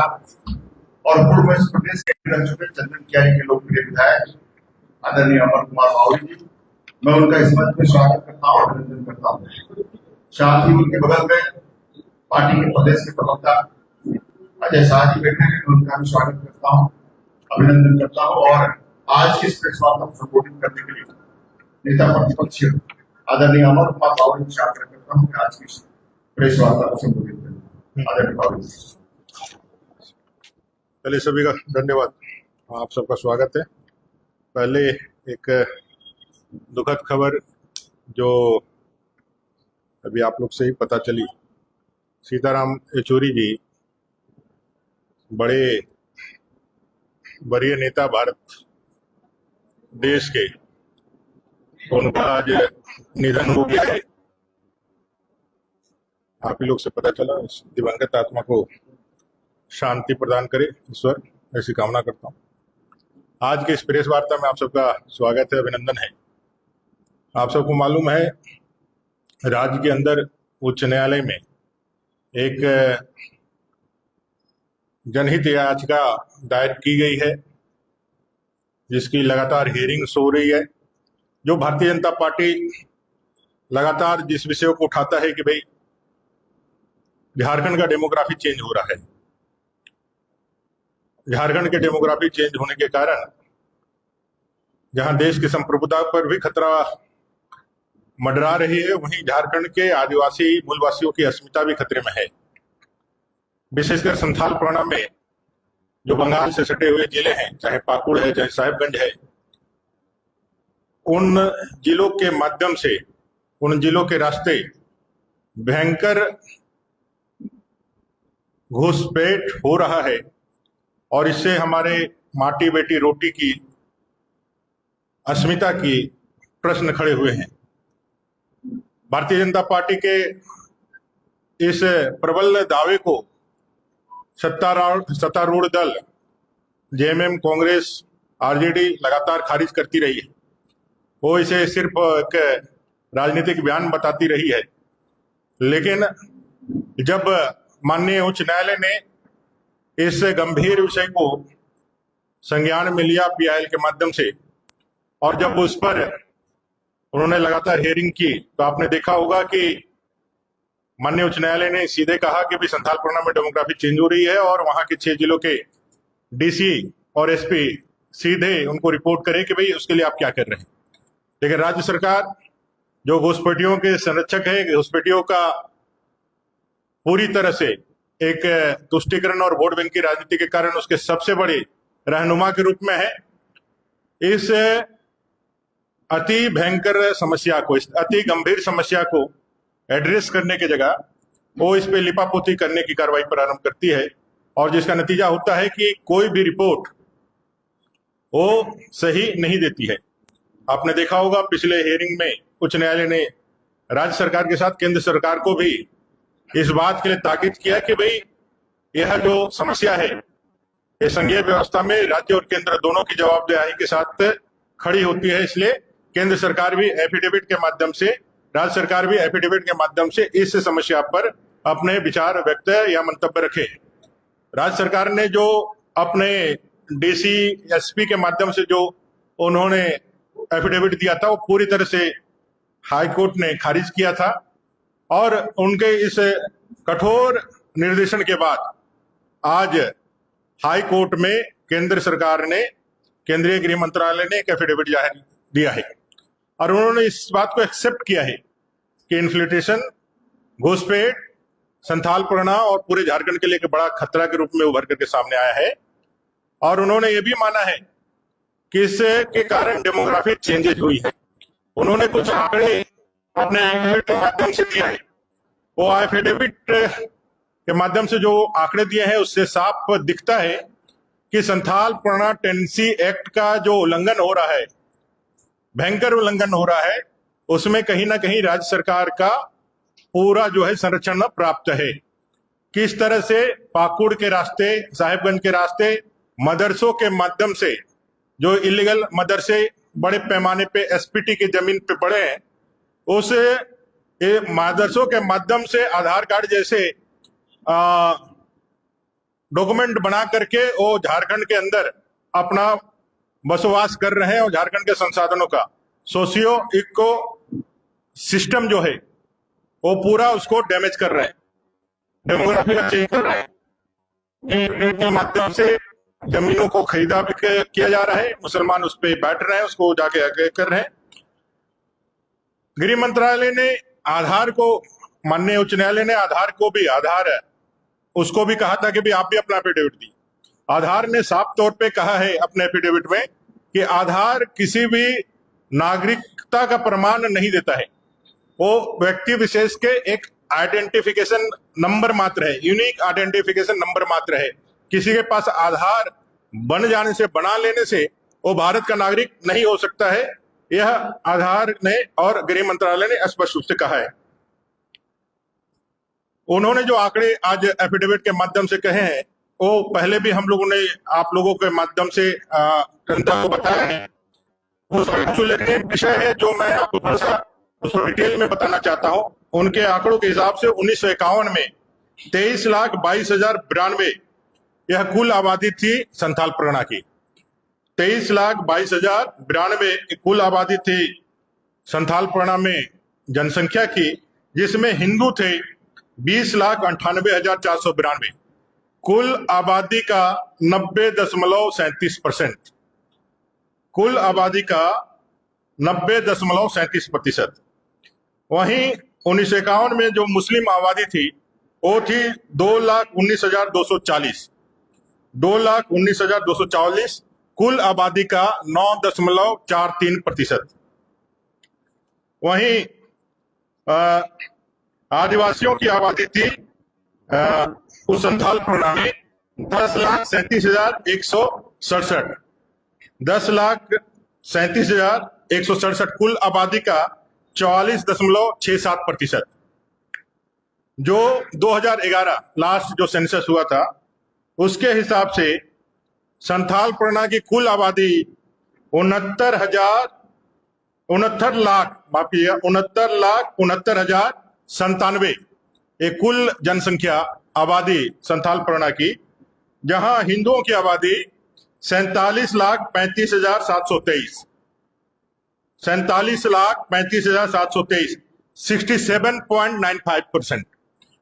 और पूर्व मध्य प्रदेश के रह चुके चंदन कियारी के लोकप्रिय विधायक आदरणीय अमर कुमार मावड़ी जी, मैं उनका इस मंच में स्वागत करता हूँ, अभिनंदन करता हूँ। साथ ही उनके बगल में पार्टी के प्रदेश के प्रवक्ता अजय शाह जी बैठे हैं, उनका भी स्वागत करता हूँ, अभिनंदन करता हूँ। और आज की इस प्रेस वार्ता को संबोधित करने के लिए नेता प्रतिपक्ष आदरणीय अमर कुमार मावड़ी जी से आग्रह करता हूँ कि आज की प्रेस वार्ता को संबोधित करें। आदरणीय मावड़ी जी। पहले सभी का धन्यवाद, आप सबका स्वागत है। पहले एक दुखद खबर जो अभी आप लोग से ही पता चली, सीताराम येचुरी जी बड़े वरीय नेता भारत देश के, उनका आज निधन हो गया है। आप ही लोग से पता चला। इस दिवंगत आत्मा को शांति प्रदान करे ईश्वर, ऐसी कामना करता हूँ। आज के इस प्रेस वार्ता में आप सबका स्वागत है, अभिनंदन है। आप सबको मालूम है, राज्य के अंदर उच्च न्यायालय में एक जनहित याचिका दायर की गई है, जिसकी लगातार हियरिंग्स हो रही है। जो भारतीय जनता पार्टी लगातार जिस विषय को उठाता है कि भाई झारखंड का डेमोग्राफी चेंज हो रहा है, झारखंड के डेमोग्राफी चेंज होने के कारण जहां देश की संप्रभुता पर भी खतरा मंडरा रही है, वहीं झारखंड के आदिवासी मूलवासियों की अस्मिता भी खतरे में है। विशेषकर संथाल परगना में जो बंगाल से सटे हुए जिले हैं, चाहे पाकुड़ है, चाहे साहिबगंज है, उन जिलों के माध्यम से, उन जिलों के रास्ते भयंकर घुसपैठ हो रहा है और इससे हमारे माटी बेटी रोटी की अस्मिता की प्रश्न खड़े हुए हैं। भारतीय जनता पार्टी के इस प्रबल दावे को सत्तारूढ़ दल जेएमएम, कांग्रेस, आरजेडी लगातार खारिज करती रही है। वो इसे सिर्फ एक राजनीतिक बयान बताती रही है। लेकिन जब माननीय उच्च न्यायालय ने इस गंभीर विषय को संज्ञान में लिया पीआईएल के माध्यम से, और जब उस पर उन्होंने लगातार हियरिंग की, तो आपने देखा होगा कि माननीय उच्च न्यायालय ने सीधे कहा कि भी संथाल परगना में डेमोग्राफी चेंज हो रही है और वहां के 6 जिलों के डीसी और एसपी सीधे उनको रिपोर्ट करें कि भाई उसके लिए आप क्या कर रहे हैं। लेकिन राज्य सरकार जो घुसपैठियों के संरक्षक है, घुसपैठियों का पूरी तरह से एक तुष्टीकरण और वोट बैंक की राजनीति के कारण उसके सबसे बड़े रहनुमा के रूप में है। इस अति भयंकर समस्या को, इस अति गंभीर समस्या को एड्रेस करने की जगह वो इस पे लिपापोती करने की कार्रवाई प्रारंभ करती है, और जिसका नतीजा होता है कि कोई भी रिपोर्ट वो सही नहीं देती है। आपने देखा होगा पिछले हियरिंग में उच्च न्यायालय ने राज्य सरकार के साथ केंद्र सरकार को भी इस बात के लिए ताकीद किया कि भाई यह जो समस्या है, ये संघीय व्यवस्था में राज्य और केंद्र दोनों की जवाबदेही के साथ खड़ी होती है। इसलिए केंद्र सरकार भी एफिडेविट के माध्यम से, राज्य सरकार भी एफिडेविट के माध्यम से इस समस्या पर अपने विचार व्यक्त या मंतव्य रखे। राज्य सरकार ने जो अपने डीसी एसपी के माध्यम से जो उन्होंने एफिडेविट दिया था, वो पूरी तरह से हाई कोर्ट ने खारिज किया था। और उनके इस कठोर निर्देशन के बाद आज हाई कोर्ट में केंद्र सरकार ने, केंद्रीय गृह मंत्रालय ने एक एफिडेविट जारी दिया है और उन्होंने इस बात को एक्सेप्ट किया है कि इन्फ्लिट्रेशन, घुसपैठ संथाल परगना और पूरे झारखंड के लिए एक बड़ा खतरा के रूप में उभर करके सामने आया है। और उन्होंने ये भी माना है कि इसके कारण डेमोग्राफी चेंजेज हुई है। उन्होंने कुछ आंकड़े अपने एफिडेविट के माध्यम से दिया है। वो एफिडेविट के माध्यम से जो आंकड़े दिए हैं उससे साफ दिखता है कि संथाल परगना टेनेंसी एक्ट का जो उल्लंघन हो रहा है, भयंकर उल्लंघन हो रहा है, उसमें कहीं ना कहीं राज्य सरकार का पूरा जो है संरक्षण प्राप्त है। किस तरह से पाकुड़ के रास्ते, साहिबगंज के रास्ते, मदरसों के माध्यम से जो इलीगल मदरसे बड़े पैमाने पे एसपीटी की जमीन पे पड़े हैं, उस मदरसों के माध्यम से आधार कार्ड जैसे डॉक्यूमेंट बना करके वो झारखंड के अंदर अपना बसवास कर रहे हैं और झारखंड के संसाधनों का सोशियो इको सिस्टम जो है वो पूरा उसको डैमेज कर रहे हैं, डेमोग्राफी का चेंज कर रहे हैं। के माध्यम से जमीनों को खरीदा किया जा रहा है, मुसलमान उस पर बैठ रहे हैं, उसको जाके आगे कर रहे हैं। गृह मंत्रालय ने आधार को, माननीय उच्च न्यायालय ने आधार को भी, आधार है उसको भी कहा था कि भी आप भी अपना एफिडेविट दी। आधार ने साफ तौर पे कहा है अपने एफिडेविट में कि आधार किसी भी नागरिकता का प्रमाण नहीं देता है, वो व्यक्ति विशेष के एक आइडेंटिफिकेशन नंबर मात्र है, यूनिक आइडेंटिफिकेशन नंबर मात्र है। किसी के पास आधार बन जाने से, बना लेने से वो भारत का नागरिक नहीं हो सकता है, यह आधार ने और गृह मंत्रालय ने स्पष्ट रूप से कहा है। उन्होंने जो आंकड़े आज एफिडेविट के माध्यम से कहे हैं वो पहले भी हम लोगों ने आप लोगों के माध्यम से जनता को बताया है। वो विषय है जो मैं आपको थोड़ा सा डिटेल में बताना चाहता हूं। उनके आंकड़ों के हिसाब से 1951 में 23,22,092 यह कुल आबादी थी संथाल परगना की। 23,22,092 कुल आबादी थी संथाल परगना में जनसंख्या की, जिसमें हिंदू थे 20,98,492। कुल आबादी का 90.37%, कुल आबादी का 90.37%। वहीं 1951 में जो मुस्लिम आबादी थी वो थी 2,19,240, 2,19,240। कुल आबादी का 9.43%। वहीं आदिवासियों की आबादी थी उस संथाल परगना में 10,37,167, 10,37,167। कुल आबादी का 44.67%। जो 2011 लास्ट जो सेंसस हुआ था उसके हिसाब से संथाल परगना की कुल आबादी 69,69,69,097 ये कुल जनसंख्या आबादी संथाल परगना की, जहां हिंदुओं की आबादी 47,35,723, 47,35,723, 67.95%।